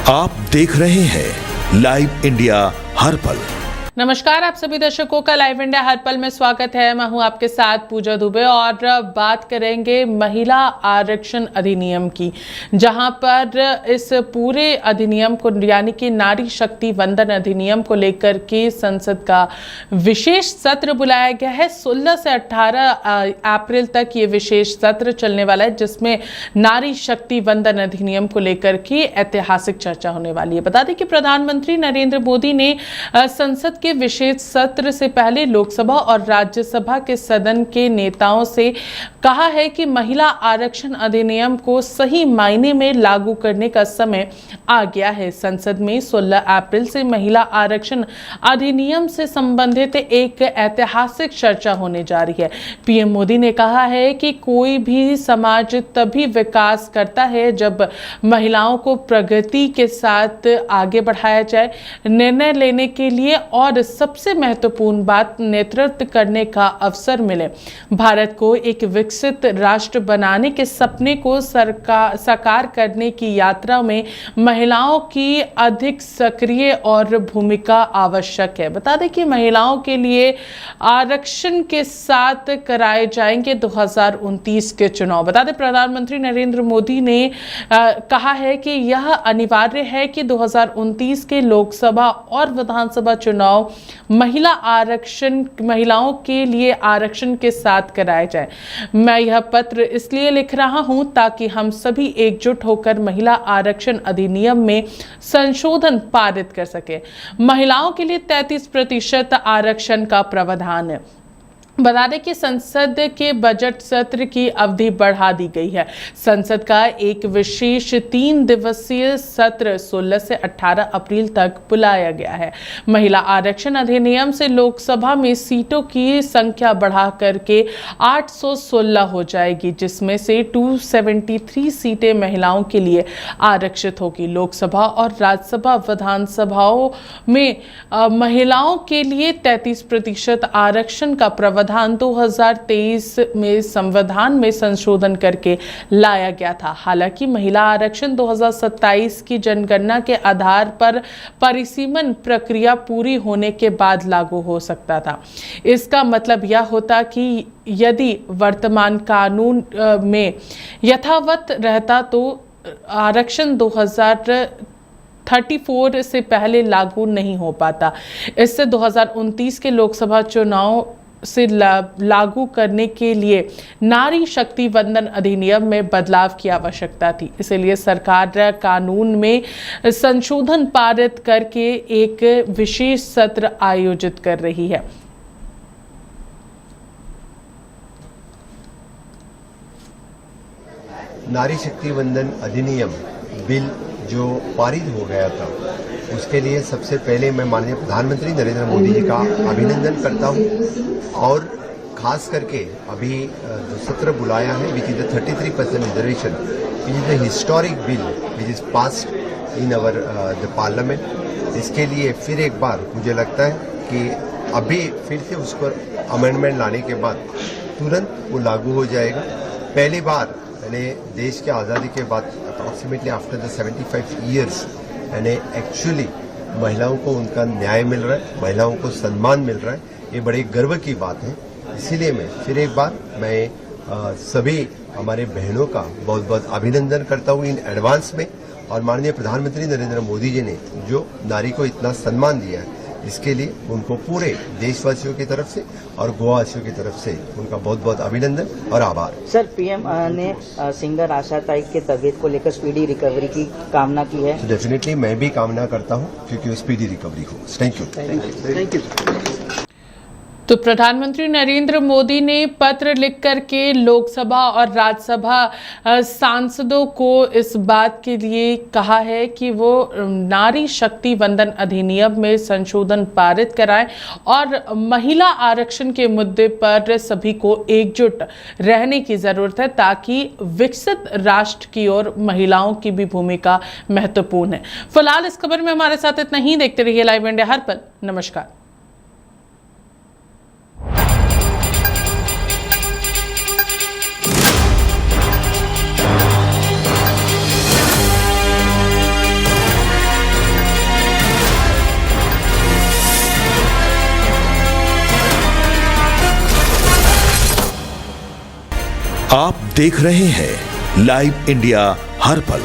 आप देख रहे हैं लाइव इंडिया हर पल। नमस्कार, आप सभी दर्शकों का लाइव इंडिया हर पल में स्वागत है। मैं हूं आपके साथ पूजा दुबे और बात करेंगे महिला आरक्षण अधिनियम की, जहां पर इस पूरे अधिनियम को यानी कि नारी शक्ति वंदन अधिनियम को लेकर के संसद का विशेष सत्र बुलाया गया है। 16 से 18 अप्रैल तक ये विशेष सत्र चलने वाला है, जिसमें नारी शक्ति वंदन अधिनियम को लेकर के ऐतिहासिक चर्चा होने वाली है। बता दें कि प्रधानमंत्री नरेंद्र मोदी ने संसद के विशेष सत्र से पहले लोकसभा और राज्यसभा के सदन के नेताओं से कहा है कि महिला आरक्षण अधिनियम को सही मायने में लागू करने का समय आ गया है। संसद में 16 अप्रैल से महिला आरक्षण अधिनियम से संबंधित एक ऐतिहासिक चर्चा होने जा रही है। पीएम मोदी ने कहा है कि कोई भी समाज तभी विकास करता है जब महिलाओं को प्रगति के साथ आगे बढ़ाया जाए, निर्णय लेने के लिए और सबसे महत्वपूर्ण बात नेतृत्व करने का अवसर मिले। भारत को एक विकसित राष्ट्र बनाने के सपने को साकार करने की यात्रा में महिलाओं की अधिक सक्रिय और भूमिका आवश्यक है। बता दें कि महिलाओं के लिए आरक्षण के साथ कराए जाएंगे 2029 के चुनाव। बता दें प्रधानमंत्री नरेंद्र मोदी ने कहा है कि यह अनिवार्य है कि 2029 के लोकसभा और विधानसभा चुनाव महिलाओं के लिए आरक्षण के साथ कराया जाए। मैं यह पत्र इसलिए लिख रहा हूं ताकि हम सभी एकजुट होकर महिला आरक्षण अधिनियम में संशोधन पारित कर सके। महिलाओं के लिए 33% आरक्षण का प्रावधान है। बता दें कि संसद के बजट सत्र की अवधि बढ़ा दी गई है। संसद का एक विशेष 3 दिवसीय सत्र 16 से 18 अप्रैल तक बुलाया गया है। महिला आरक्षण अधिनियम से लोकसभा में सीटों की संख्या बढ़ा करके 816 हो जाएगी, जिसमें से 273 सीटें महिलाओं के लिए आरक्षित होगी। लोकसभा और राज्यसभा विधानसभाओं में महिलाओं के लिए 33% आरक्षण का प्रावधान 2023 में संविधान में संशोधन करके लाया गया था। हालांकि महिला आरक्षण 2027 की जनगणना के आधार पर परिसीमन प्रक्रिया पूरी होने के बाद लागू हो सकता था। इसका मतलब यह होता कि यदि वर्तमान कानून में यथावत रहता तो आरक्षण 2034 से पहले लागू नहीं हो पाता। इससे 2029 के लोकसभा चुनाव से लागू करने के लिए नारी शक्ति वंदन अधिनियम में बदलाव की आवश्यकता थी। इसलिए सरकार कानून में संशोधन पारित करके एक विशेष सत्र आयोजित कर रही है। नारी शक्ति वंदन अधिनियम बिल जो पारित हो गया था, उसके लिए सबसे पहले मैं माननीय प्रधानमंत्री नरेंद्र मोदी जी का अभिनंदन करता हूं और खास करके अभी जो सत्र बुलाया है which is the 33% reservation, which is the historic bill which is passed in our the parliament. इसके लिए फिर एक बार मुझे लगता है कि अभी फिर से उसको अमेंडमेंट लाने के बाद तुरंत वो लागू हो जाएगा। पहली बार यानी देश के आज़ादी के बाद अप्रॉक्सीमेटली आफ्टर द 75 ईयर्स यानी एक्चुअली महिलाओं को उनका न्याय मिल रहा है, महिलाओं को सम्मान मिल रहा है। ये बड़े गर्व की बात है। इसीलिए मैं फिर एक बार सभी हमारे बहनों का बहुत बहुत अभिनंदन करता हूँ इन एडवांस में। और माननीय प्रधानमंत्री नरेंद्र मोदी जी ने जो नारी को इतना सम्मान दिया है, इसके लिए उनको पूरे देशवासियों की तरफ से और गोवासियों की तरफ से उनका बहुत बहुत अभिनंदन और आभार। सर, पीएम ने सिंगर आशा ताई के तबीयत को लेकर स्पीडी रिकवरी की कामना की है। तो डेफिनेटली मैं भी कामना करता हूं क्योंकि वो स्पीडी रिकवरी हो। Thank you. तो प्रधानमंत्री नरेंद्र मोदी ने पत्र लिख करके लोकसभा और राज्यसभा सांसदों को इस बात के लिए कहा है कि वो नारी शक्ति वंदन अधिनियम में संशोधन पारित कराएं और महिला आरक्षण के मुद्दे पर सभी को एकजुट रहने की जरूरत है, ताकि विकसित राष्ट्र की ओर महिलाओं की भी भूमिका महत्वपूर्ण है। फिलहाल इस खबर में हमारे साथ इतना ही। देखते रहिए लाइव इंडिया हर पल। नमस्कार। आप देख रहे हैं लाइव इंडिया हर पल।